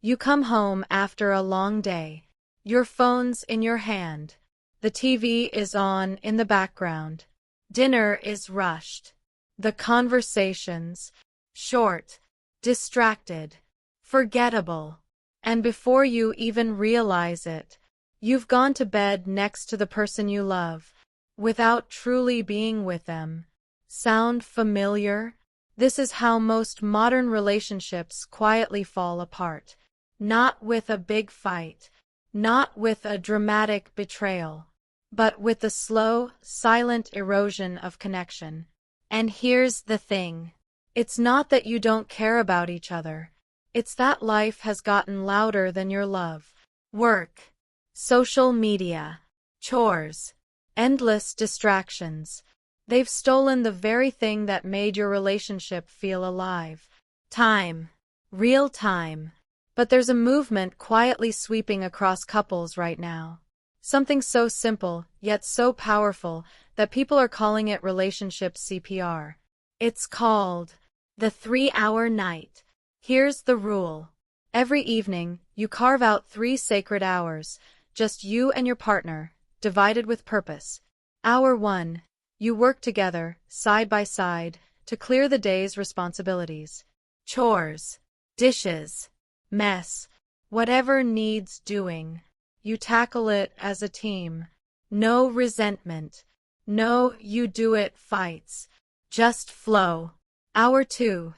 You come home after a long day. Your phone's in your hand. The TV is on in the background. Dinner is rushed. The conversations, short, distracted, forgettable. And before you even realize it, you've gone to bed next to the person you love, without truly being with them. Sound familiar? This is how most modern relationships quietly fall apart. Not with a big fight, not with a dramatic betrayal, but with the slow, silent erosion of connection. And here's the thing. It's not that you don't care about each other. It's that life has gotten louder than your love. Work, social media, chores, endless distractions. They've stolen the very thing that made your relationship feel alive. Time. Real time. But there's a movement quietly sweeping across couples right now. Something so simple, yet so powerful, that people are calling it relationship CPR. It's called the 3-hour night. Here's the rule. Every evening, you carve out 3 sacred hours, just you and your partner, divided with purpose. Hour 1. You work together, side by side, to clear the day's responsibilities. Chores, dishes, mess, whatever needs doing. You tackle it as a team. No resentment. No you do it fights. Just flow. Hour 2.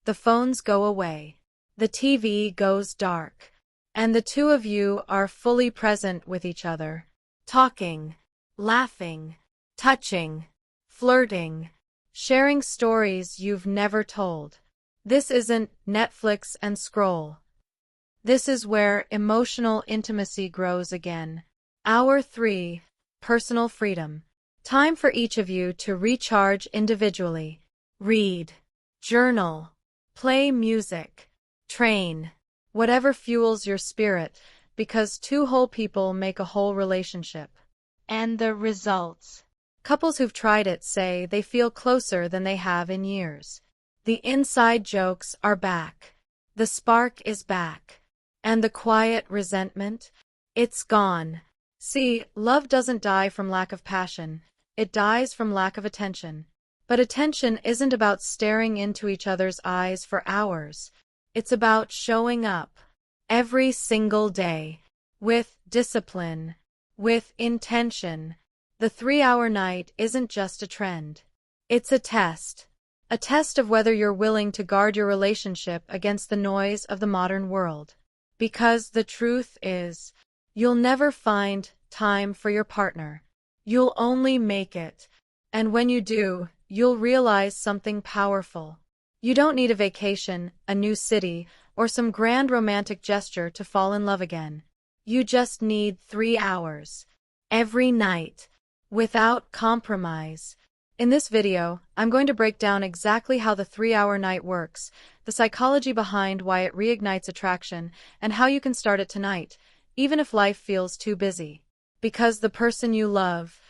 The phones go away. The TV goes dark. And the two of you are fully present with each other. Talking, laughing, touching, flirting, sharing stories you've never told. This isn't Netflix and scroll. This is where emotional intimacy grows again. Hour 3. Personal freedom. Time for each of you to recharge individually. Read, journal, play music, train, whatever fuels your spirit, because 2 whole people make a whole relationship. And the results. Couples who've tried it say they feel closer than they have in years. The inside jokes are back. The spark is back. And the quiet resentment? It's gone. See, love doesn't die from lack of passion. It dies from lack of attention. But attention isn't about staring into each other's eyes for hours. It's about showing up every single day with discipline, with intention. The 3-hour night isn't just a trend. It's a test of whether you're willing to guard your relationship against the noise of the modern world. Because the truth is, you'll never find time for your partner. You'll only make it. And when you do, you'll realize something powerful. You don't need a vacation, a new city, or some grand romantic gesture to fall in love again. You just need 3 hours. Every night. Without compromise. In this video, I'm going to break down exactly how the 3-hour night works, the psychology behind why it reignites attraction, and how you can start it tonight, even if life feels too busy. Because the person you love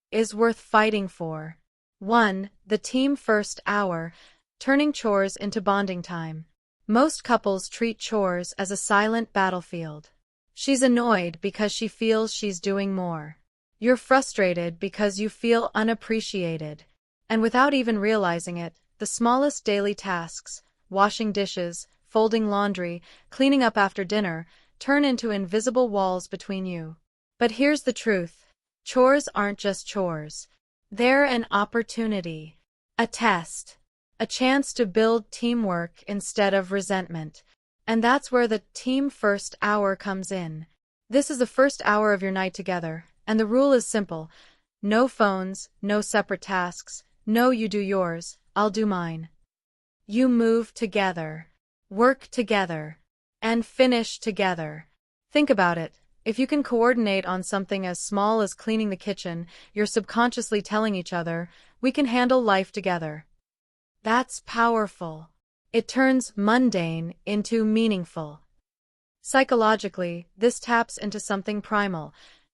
is worth fighting for. 1. The team first hour, turning chores into bonding time. Most couples treat chores as a silent battlefield. She's annoyed because she feels she's doing more. You're frustrated because you feel unappreciated. And without even realizing it, the smallest daily tasks, washing dishes, folding laundry, cleaning up after dinner, turn into invisible walls between you. But here's the truth. Chores aren't just chores. They're an opportunity, a test, a chance to build teamwork instead of resentment. And that's where the team first hour comes in. This is the first hour of your night together, and the rule is simple. No phones, no separate tasks, no you do yours, I'll do mine. You move together, work together, and finish together. Think about it. If you can coordinate on something as small as cleaning the kitchen, you're subconsciously telling each other, we can handle life together. That's powerful. It turns mundane into meaningful. Psychologically, this taps into something primal.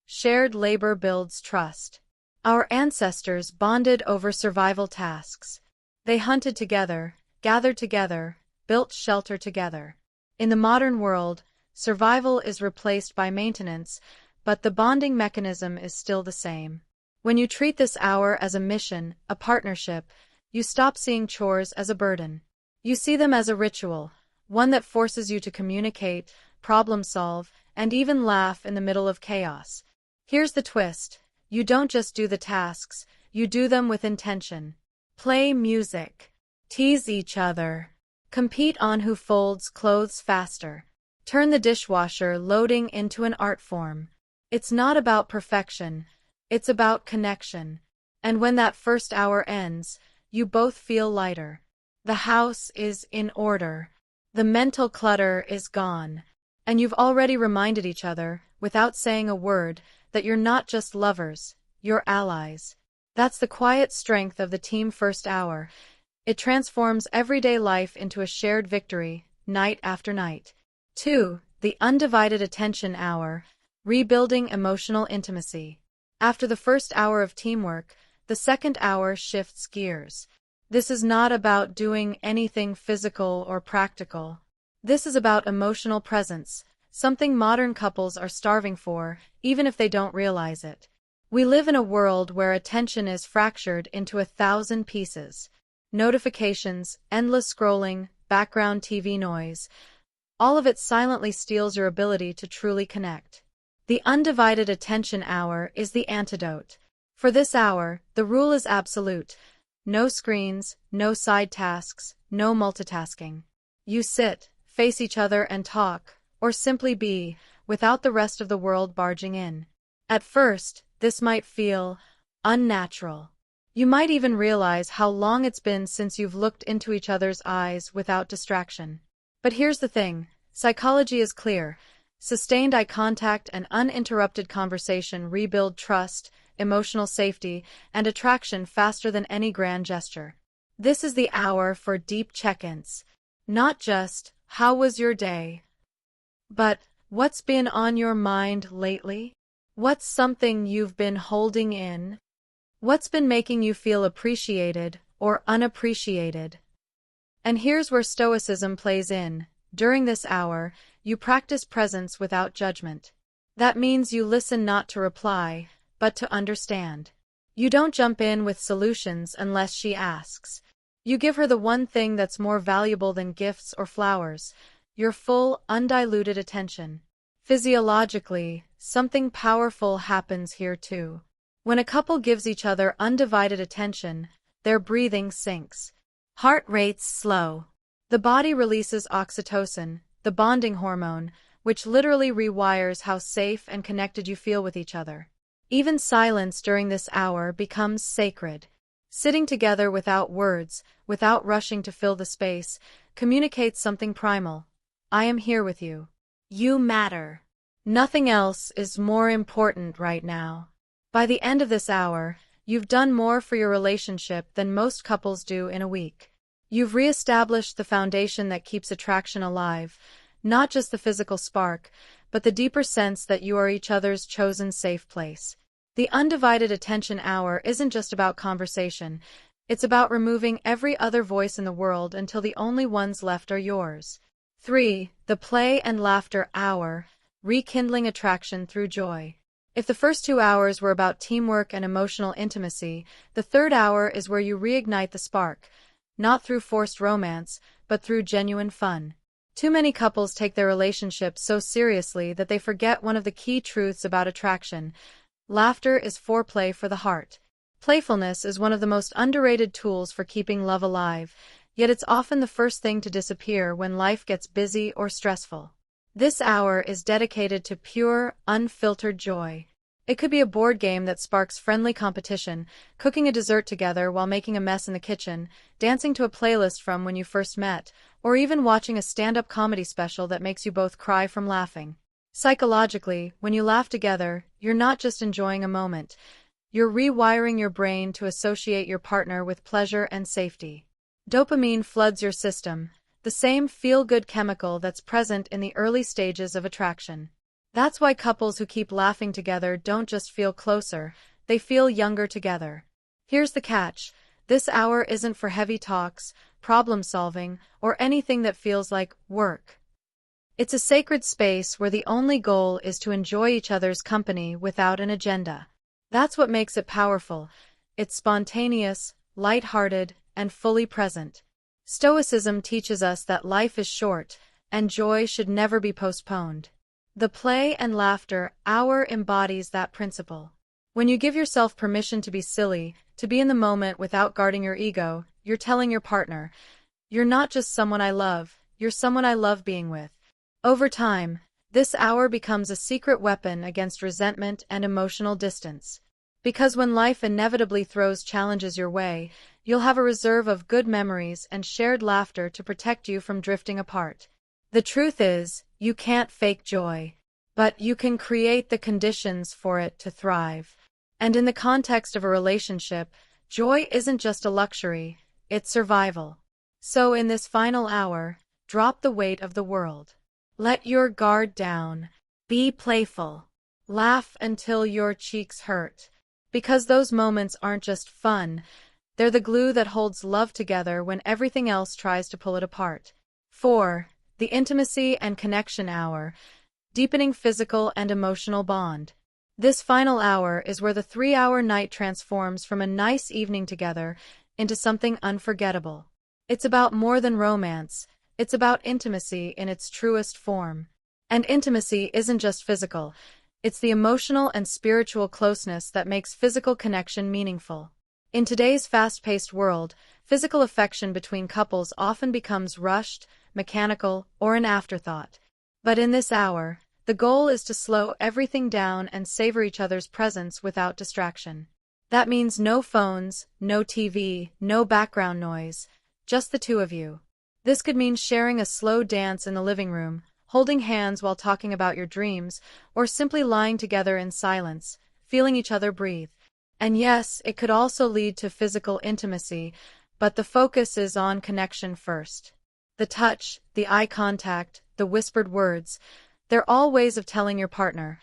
Shared labor builds trust. Our ancestors bonded over survival tasks. They hunted together, gathered together, built shelter together. In the modern world, Survival is replaced by maintenance, but the bonding mechanism is still the same. When you treat this hour as a mission, a partnership, you stop seeing chores as a burden. You see them as a ritual, one that forces you to communicate, problem solve, and even laugh in the middle of chaos. Here's the twist. You don't just do the tasks, you do them with intention. Play music. Tease each other. Compete on who folds clothes faster. Turn the dishwasher loading into an art form. It's not about perfection. It's about connection. And when that first hour ends, you both feel lighter. The house is in order. The mental clutter is gone. And you've already reminded each other, without saying a word, that you're not just lovers, you're allies. That's the quiet strength of the team first hour. It transforms everyday life into a shared victory, night after night. 2. The undivided attention hour, rebuilding emotional intimacy. After the first hour of teamwork, the second hour shifts gears. This is not about doing anything physical or practical. This is about emotional presence, something modern couples are starving for, even if they don't realize it. We live in a world where attention is fractured into 1,000 pieces. Notifications, endless scrolling, background TV noise. All of it silently steals your ability to truly connect. The undivided attention hour is the antidote. For this hour, the rule is absolute. No screens, no side tasks, no multitasking. You sit, face each other and talk, or simply be, without the rest of the world barging in. At first, this might feel unnatural. You might even realize how long it's been since you've looked into each other's eyes without distraction. But here's the thing, psychology is clear. Sustained eye contact and uninterrupted conversation rebuild trust, emotional safety, and attraction faster than any grand gesture. This is the hour for deep check-ins. Not just, how was your day? But, what's been on your mind lately? What's something you've been holding in? What's been making you feel appreciated or unappreciated? And here's where stoicism plays in. During this hour, you practice presence without judgment. That means you listen not to reply, but to understand. You don't jump in with solutions unless she asks. You give her the one thing that's more valuable than gifts or flowers, your full, undiluted attention. Physiologically, something powerful happens here too. When a couple gives each other undivided attention, their breathing sinks. Heart rates slow. The body releases oxytocin, the bonding hormone, which literally rewires how safe and connected you feel with each other. Even silence during this hour becomes sacred. Sitting together without words, without rushing to fill the space, communicates something primal. I am here with you. You matter. Nothing else is more important right now. By the end of this hour, you've done more for your relationship than most couples do in a week. You've reestablished the foundation that keeps attraction alive, not just the physical spark, but the deeper sense that you are each other's chosen safe place. The undivided attention hour isn't just about conversation, it's about removing every other voice in the world until the only ones left are yours. 3. The play and laughter hour, rekindling attraction through joy. If the first 2 hours were about teamwork and emotional intimacy, the third hour is where you reignite the spark, not through forced romance, but through genuine fun. Too many couples take their relationship so seriously that they forget one of the key truths about attraction. Laughter is foreplay for the heart. Playfulness is one of the most underrated tools for keeping love alive, yet it's often the first thing to disappear when life gets busy or stressful. This hour is dedicated to pure, unfiltered joy. It could be a board game that sparks friendly competition, cooking a dessert together while making a mess in the kitchen, dancing to a playlist from when you first met, or even watching a stand-up comedy special that makes you both cry from laughing. Psychologically, when you laugh together, you're not just enjoying a moment. You're rewiring your brain to associate your partner with pleasure and safety. Dopamine floods your system, the same feel-good chemical that's present in the early stages of attraction. That's why couples who keep laughing together don't just feel closer, they feel younger together. Here's the catch. This hour isn't for heavy talks, problem-solving, or anything that feels like work. It's a sacred space where the only goal is to enjoy each other's company without an agenda. That's what makes it powerful. It's spontaneous, light-hearted, and fully present. Stoicism teaches us that life is short, and joy should never be postponed. The play and laughter hour embodies that principle. When you give yourself permission to be silly, to be in the moment without guarding your ego, you're telling your partner, "You're not just someone I love, you're someone I love being with." Over time, this hour becomes a secret weapon against resentment and emotional distance. Because when life inevitably throws challenges your way, you'll have a reserve of good memories and shared laughter to protect you from drifting apart. The truth is, you can't fake joy, but you can create the conditions for it to thrive. And in the context of a relationship, joy isn't just a luxury, it's survival. So in this final hour, drop the weight of the world. Let your guard down. Be playful. Laugh until your cheeks hurt. Because those moments aren't just fun, they're the glue that holds love together when everything else tries to pull it apart. 4. The intimacy and connection hour, deepening physical and emotional bond. This final hour is where the 3-hour night transforms from a nice evening together into something unforgettable. It's about more than romance, it's about intimacy in its truest form. And intimacy isn't just physical, it's the emotional and spiritual closeness that makes physical connection meaningful. In today's fast-paced world, physical affection between couples often becomes rushed, mechanical, or an afterthought. But in this hour, the goal is to slow everything down and savor each other's presence without distraction. That means no phones, no TV, no background noise, just the two of you. This could mean sharing a slow dance in the living room, holding hands while talking about your dreams, or simply lying together in silence, feeling each other breathe. And yes, it could also lead to physical intimacy, but the focus is on connection first. The touch, the eye contact, the whispered words, they're all ways of telling your partner,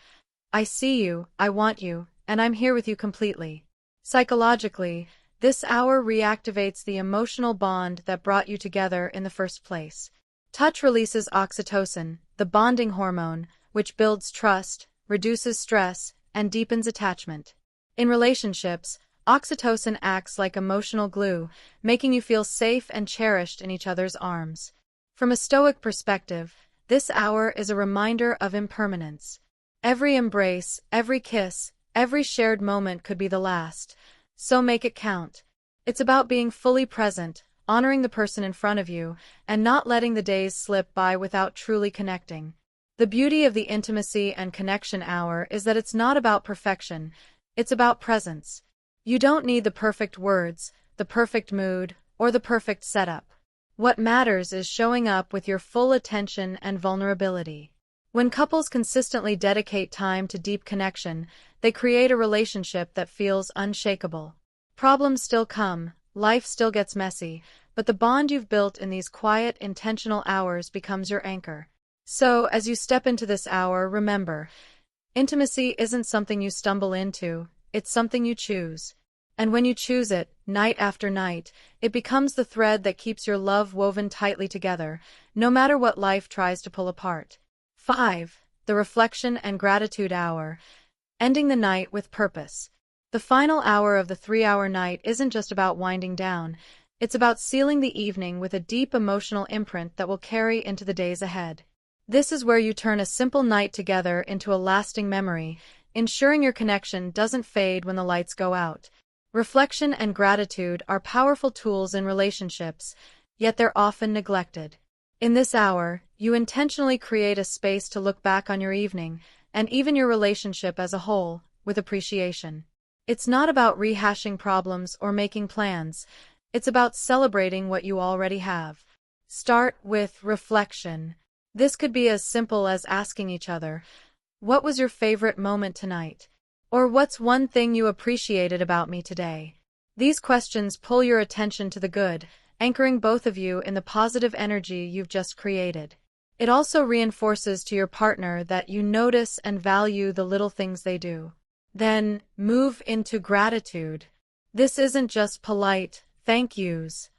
"I see you, I want you, and I'm here with you completely." Psychologically, this hour reactivates the emotional bond that brought you together in the first place. Touch releases oxytocin, the bonding hormone, which builds trust, reduces stress, and deepens attachment. In relationships, oxytocin acts like emotional glue, making you feel safe and cherished in each other's arms. From a Stoic perspective, this hour is a reminder of impermanence. Every embrace, every kiss, every shared moment could be the last, so make it count. It's about being fully present, honoring the person in front of you, and not letting the days slip by without truly connecting. The beauty of the intimacy and connection hour is that it's not about perfection, it's about presence. You don't need the perfect words, the perfect mood, or the perfect setup. What matters is showing up with your full attention and vulnerability. When couples consistently dedicate time to deep connection, they create a relationship that feels unshakable. Problems still come, life still gets messy, but the bond you've built in these quiet, intentional hours becomes your anchor. So, as you step into this hour, remember, intimacy isn't something you stumble into, it's something you choose. And when you choose it, night after night, it becomes the thread that keeps your love woven tightly together, no matter what life tries to pull apart. 5. The reflection and gratitude hour, ending the night with purpose. The final hour of the 3-hour night isn't just about winding down, it's about sealing the evening with a deep emotional imprint that will carry into the days ahead. This is where you turn a simple night together into a lasting memory, ensuring your connection doesn't fade when the lights go out. Reflection and gratitude are powerful tools in relationships, yet they're often neglected. In this hour, you intentionally create a space to look back on your evening, and even your relationship as a whole, with appreciation. It's not about rehashing problems or making plans, it's about celebrating what you already have. Start with reflection. This could be as simple as asking each other, "What was your favorite moment tonight?" Or "What's one thing you appreciated about me today?" These questions pull your attention to the good, anchoring both of you in the positive energy you've just created. It also reinforces to your partner that you notice and value the little things they do. Then, move into gratitude. This isn't just polite thank yous.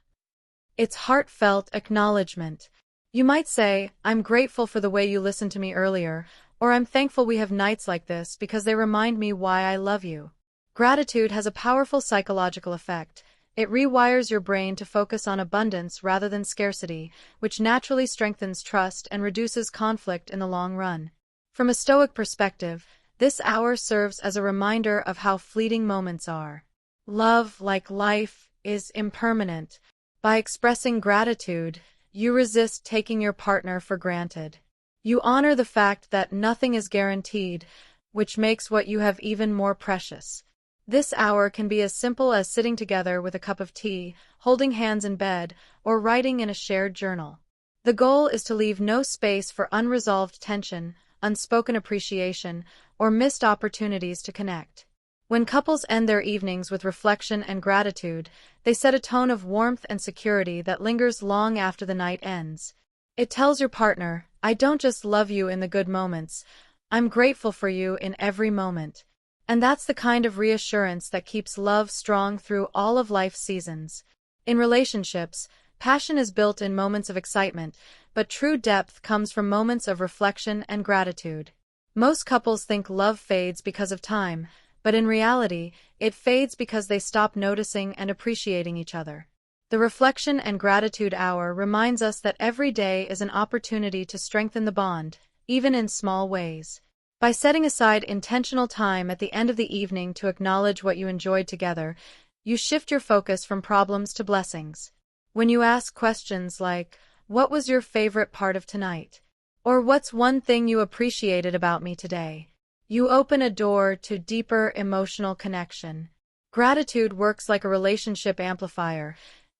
It's heartfelt acknowledgement. You might say, "I'm grateful for the way you listened to me earlier," or "I'm thankful we have nights like this because they remind me why I love you." Gratitude has a powerful psychological effect. It rewires your brain to focus on abundance rather than scarcity, which naturally strengthens trust and reduces conflict in the long run. From a Stoic perspective, this hour serves as a reminder of how fleeting moments are. Love, like life, is impermanent. By expressing gratitude, you resist taking your partner for granted. You honor the fact that nothing is guaranteed, which makes what you have even more precious. This hour can be as simple as sitting together with a cup of tea, holding hands in bed, or writing in a shared journal. The goal is to leave no space for unresolved tension, unspoken appreciation, or missed opportunities to connect. When couples end their evenings with reflection and gratitude, they set a tone of warmth and security that lingers long after the night ends. It tells your partner, "I don't just love you in the good moments, I'm grateful for you in every moment." And that's the kind of reassurance that keeps love strong through all of life's seasons. In relationships, passion is built in moments of excitement, but true depth comes from moments of reflection and gratitude. Most couples think love fades because of time, but in reality, it fades because they stop noticing and appreciating each other. The Reflection and Gratitude Hour reminds us that every day is an opportunity to strengthen the bond, even in small ways. By setting aside intentional time at the end of the evening to acknowledge what you enjoyed together, you shift your focus from problems to blessings. When you ask questions like, "What was your favorite part of tonight?" or "What's one thing you appreciated about me today?" you open a door to deeper emotional connection. Gratitude works like a relationship amplifier.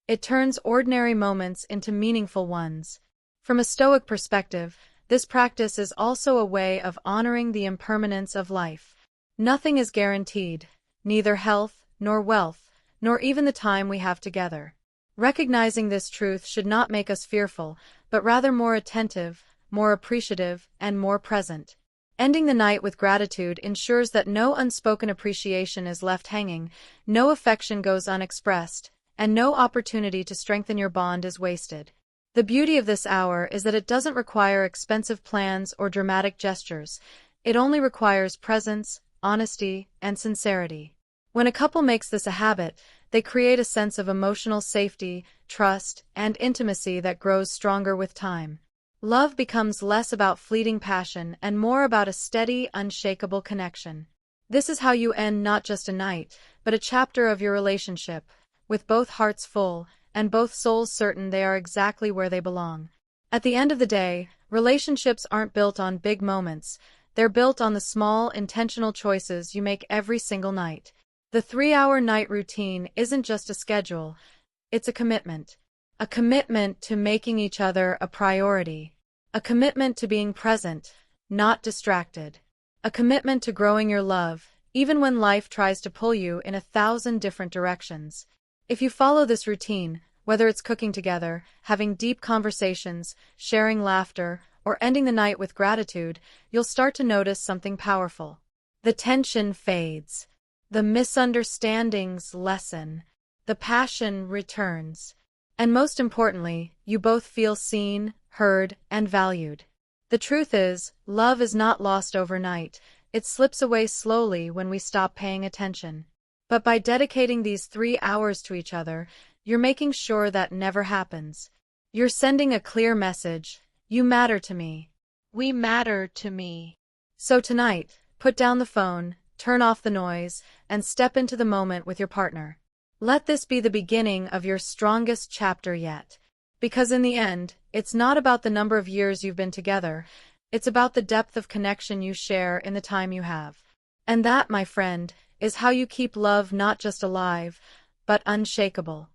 It turns ordinary moments into meaningful ones. From a Stoic perspective, this practice is also a way of honoring the impermanence of life. Nothing is guaranteed, neither health, nor wealth, nor even the time we have together. Recognizing this truth should not make us fearful, but rather more attentive, more appreciative, and more present. Ending the night with gratitude ensures that no unspoken appreciation is left hanging, no affection goes unexpressed, and no opportunity to strengthen your bond is wasted. The beauty of this hour is that it doesn't require expensive plans or dramatic gestures. It only requires presence, honesty, and sincerity. When a couple makes this a habit, they create a sense of emotional safety, trust, and intimacy that grows stronger with time. Love becomes less about fleeting passion and more about a steady, unshakable connection. This is how you end not just a night, but a chapter of your relationship, with both hearts full, and both souls certain they are exactly where they belong. At the end of the day, relationships aren't built on big moments, they're built on the small, intentional choices you make every single night. The 3-hour night routine isn't just a schedule, it's a commitment. A commitment to making each other a priority. A commitment to being present, not distracted. A commitment to growing your love, even when life tries to pull you in 1,000 different directions. If you follow this routine, whether it's cooking together, having deep conversations, sharing laughter, or ending the night with gratitude, you'll start to notice something powerful. The tension fades. The misunderstandings lessen. The passion returns. And most importantly, you both feel seen, heard, and valued. The truth is, love is not lost overnight. It slips away slowly when we stop paying attention. But by dedicating these 3 hours to each other, you're making sure that never happens. You're sending a clear message: you matter to me. We matter to me. So tonight, put down the phone, turn off the noise, and step into the moment with your partner. Let this be the beginning of your strongest chapter yet. Because in the end, it's not about the number of years you've been together, it's about the depth of connection you share in the time you have. And that, my friend, is how you keep love not just alive, but unshakable.